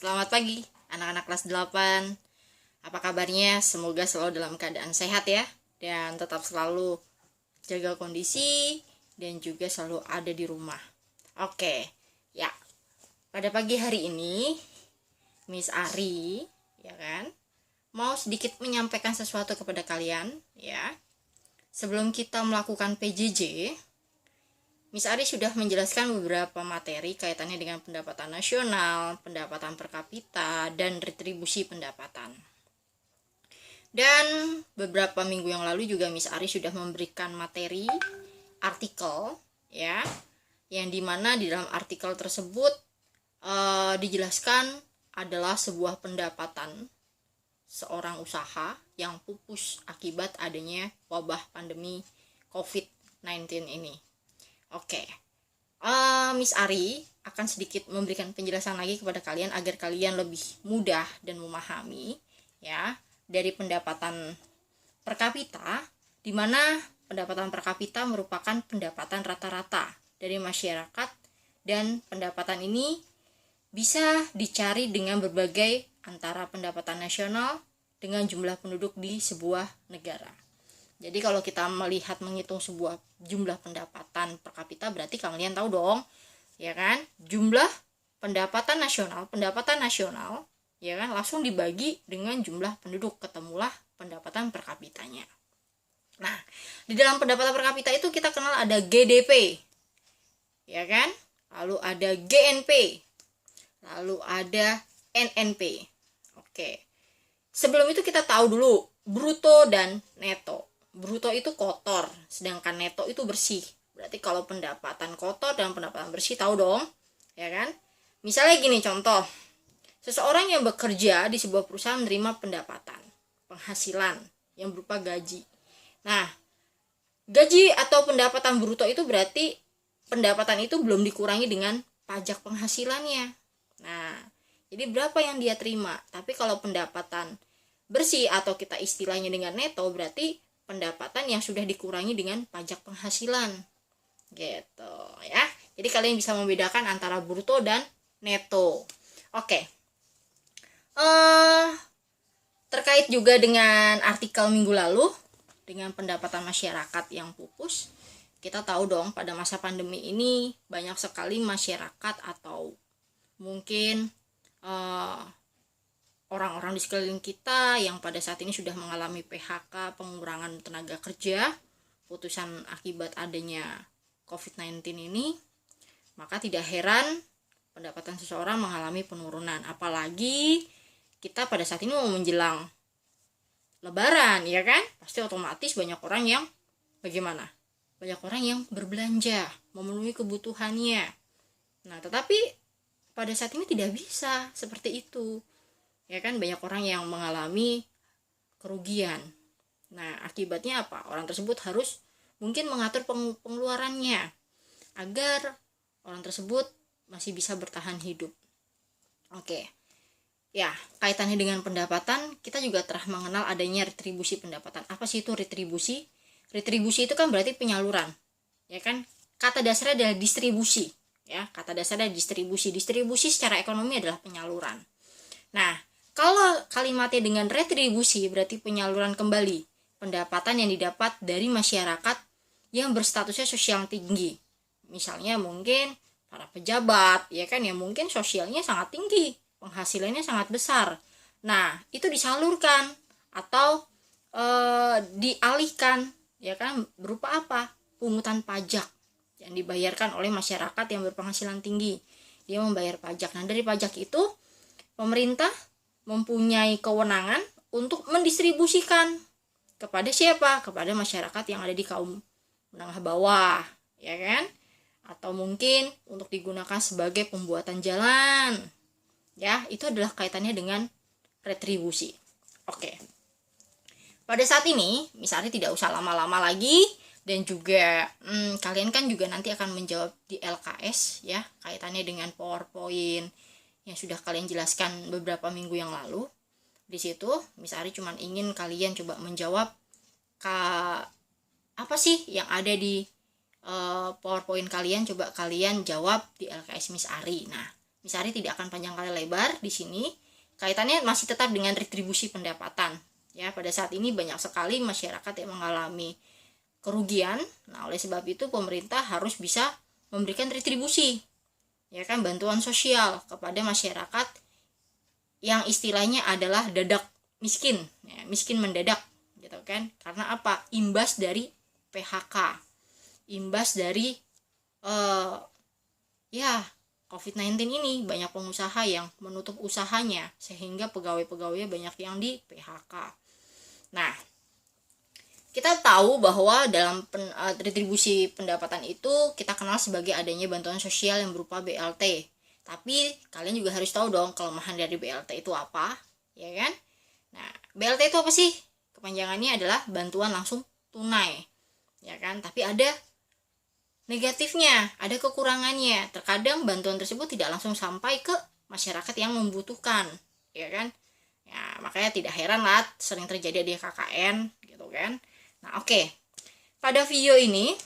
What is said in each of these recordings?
Selamat pagi anak-anak kelas 8. Apa kabarnya? Semoga selalu dalam keadaan sehat ya. Dan tetap selalu jaga kondisi dan juga selalu ada di rumah. Oke, ya. Pada pagi hari ini Miss Ari, ya kan, mau sedikit menyampaikan sesuatu kepada kalian, ya. Sebelum kita melakukan PJJ, Miss Ari sudah menjelaskan beberapa materi kaitannya dengan pendapatan nasional, pendapatan per kapita, dan retribusi pendapatan. Dan beberapa minggu yang lalu juga Miss Ari sudah memberikan materi artikel, ya, yang dimana di dalam artikel tersebut dijelaskan adalah sebuah pendapatan seorang usaha yang pupus akibat adanya wabah pandemi COVID-19 ini. Oke, Miss Ari akan sedikit memberikan penjelasan lagi kepada kalian agar kalian lebih mudah dan memahami ya dari pendapatan per kapita, di mana pendapatan per kapita merupakan pendapatan rata-rata dari masyarakat, dan pendapatan ini bisa dicari dengan berbagai antara pendapatan nasional dengan jumlah penduduk di sebuah negara. Jadi kalau kita menghitung sebuah jumlah pendapatan per kapita, berarti kalian tahu dong, ya kan, jumlah pendapatan nasional, ya kan, langsung dibagi dengan jumlah penduduk, ketemulah pendapatan per kapitanya. Nah, di dalam pendapatan per kapita itu kita kenal ada GDP, ya kan, lalu ada GNP, lalu ada NNP. Oke, sebelum itu kita tahu dulu bruto dan neto. Bruto itu kotor, sedangkan neto itu bersih. Berarti kalau pendapatan kotor dan pendapatan bersih tahu dong, ya kan? Misalnya gini contoh, seseorang yang bekerja di sebuah perusahaan menerima pendapatan, penghasilan yang berupa gaji. Nah, gaji atau pendapatan bruto itu berarti pendapatan itu belum dikurangi dengan pajak penghasilannya. Nah, jadi berapa yang dia terima? Tapi kalau pendapatan bersih atau kita istilahnya dengan neto, berarti pendapatan yang sudah dikurangi dengan pajak penghasilan, gitu ya. Jadi kalian bisa membedakan antara bruto dan neto. Oke. Terkait juga dengan artikel minggu lalu dengan pendapatan masyarakat yang pupus, kita tahu dong pada masa pandemi ini banyak sekali masyarakat atau mungkin orang-orang di sekeliling kita yang pada saat ini sudah mengalami PHK, pengurangan tenaga kerja, putusan akibat adanya COVID-19 ini, maka tidak heran pendapatan seseorang mengalami penurunan. Apalagi kita pada saat ini mau menjelang Lebaran, ya kan? Pasti otomatis banyak orang yang bagaimana? Banyak orang yang berbelanja, memenuhi kebutuhannya. Nah, tetapi pada saat ini tidak bisa seperti itu. Ya kan, banyak orang yang mengalami kerugian. Nah, akibatnya apa? Orang tersebut harus mungkin mengatur pengeluarannya agar orang tersebut masih bisa bertahan hidup. Oke. Ya, kaitannya dengan pendapatan, kita juga telah mengenal adanya retribusi pendapatan. Apa sih itu retribusi? Retribusi itu kan berarti penyaluran. Ya kan? Kata dasarnya adalah distribusi, ya. Kata dasarnya distribusi. Distribusi secara ekonomi adalah penyaluran. Nah, kalau kalimatnya dengan retribusi berarti penyaluran kembali pendapatan yang didapat dari masyarakat yang berstatusnya sosial tinggi. Misalnya mungkin para pejabat, ya kan, yang mungkin sosialnya sangat tinggi, penghasilannya sangat besar. Nah, itu disalurkan atau dialihkan, ya kan, berupa apa? Pungutan pajak yang dibayarkan oleh masyarakat yang berpenghasilan tinggi. Dia membayar pajak. Nah, dari pajak itu pemerintah mempunyai kewenangan untuk mendistribusikan kepada siapa? Kepada masyarakat yang ada di kaum menengah bawah, ya kan? Atau mungkin untuk digunakan sebagai pembuatan jalan. Ya, itu adalah kaitannya dengan retribusi. Oke. Pada saat ini, misalnya tidak usah lama-lama lagi, dan juga kalian kan juga nanti akan menjawab di LKS ya, kaitannya dengan PowerPoint yang sudah kalian jelaskan beberapa minggu yang lalu. Di situ Miss Ari cuma ingin kalian coba menjawab apa sih yang ada di PowerPoint kalian, coba kalian jawab di LKS Miss Ari. Nah, Miss Ari tidak akan panjang kali lebar di sini. Kaitannya masih tetap dengan retribusi pendapatan. Ya, pada saat ini banyak sekali masyarakat yang mengalami kerugian. Nah, oleh sebab itu pemerintah harus bisa memberikan retribusi, ya kan, bantuan sosial kepada masyarakat yang istilahnya adalah dadak miskin, ya, miskin mendadak, gitu kan? Karena apa? Imbas dari PHK, imbas dari ya COVID-19 ini, banyak pengusaha yang menutup usahanya sehingga pegawai-pegawainya banyak yang di PHK. Nah, kita tahu bahwa dalam retribusi pendapatan itu kita kenal sebagai adanya bantuan sosial yang berupa BLT. Tapi kalian juga harus tahu dong kelemahan dari BLT itu apa, ya kan? Nah, BLT itu apa sih? Kepanjangannya adalah bantuan langsung tunai, ya kan? Tapi ada negatifnya, ada kekurangannya. Terkadang bantuan tersebut tidak langsung sampai ke masyarakat yang membutuhkan, ya kan? Ya, makanya tidak heran lah sering terjadi di KKN, gitu kan? Nah, oke. Pada video ini,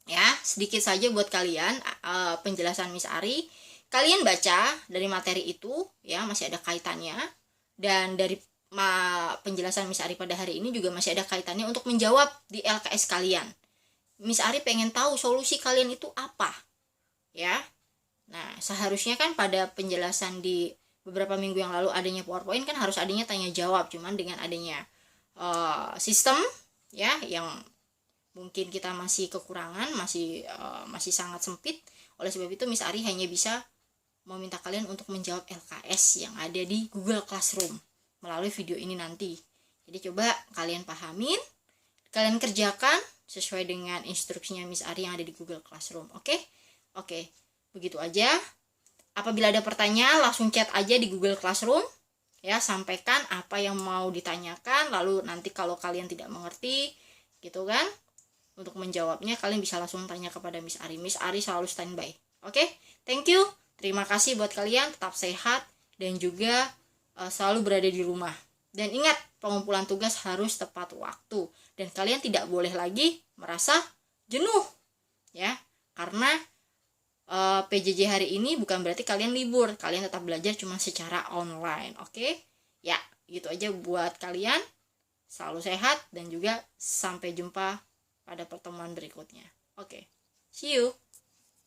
ya, sedikit saja buat kalian penjelasan Miss Ari. Kalian baca dari materi itu, ya, masih ada kaitannya. Dan dari penjelasan Miss Ari pada hari ini juga masih ada kaitannya untuk menjawab di LKS kalian. Miss Ari pengen tahu solusi kalian itu apa, ya. Nah, seharusnya kan pada penjelasan di beberapa minggu yang lalu adanya PowerPoint kan harus adanya tanya jawab, cuman dengan adanya sistem, ya, yang mungkin kita masih kekurangan, masih sangat sempit. Oleh sebab itu Miss Ari hanya bisa meminta kalian untuk menjawab LKS yang ada di Google Classroom melalui video ini nanti. Jadi coba kalian pahamin, kalian kerjakan sesuai dengan instruksinya Miss Ari yang ada di Google Classroom. Oke, begitu aja. Apabila ada pertanyaan, langsung chat aja di Google Classroom, ya, sampaikan apa yang mau ditanyakan. Lalu nanti kalau kalian tidak mengerti, gitu kan, untuk menjawabnya kalian bisa langsung tanya kepada Miss Ari. Miss Ari selalu standby. Oke, thank you. Terima kasih buat kalian, tetap sehat dan juga selalu berada di rumah. Dan ingat, pengumpulan tugas harus tepat waktu. Dan kalian tidak boleh lagi merasa jenuh, ya. Karena PJJ hari ini bukan berarti kalian libur. Kalian tetap belajar cuma secara online, oke? Ya, gitu aja buat kalian. Selalu sehat dan juga sampai jumpa pada pertemuan berikutnya. Oke, see you.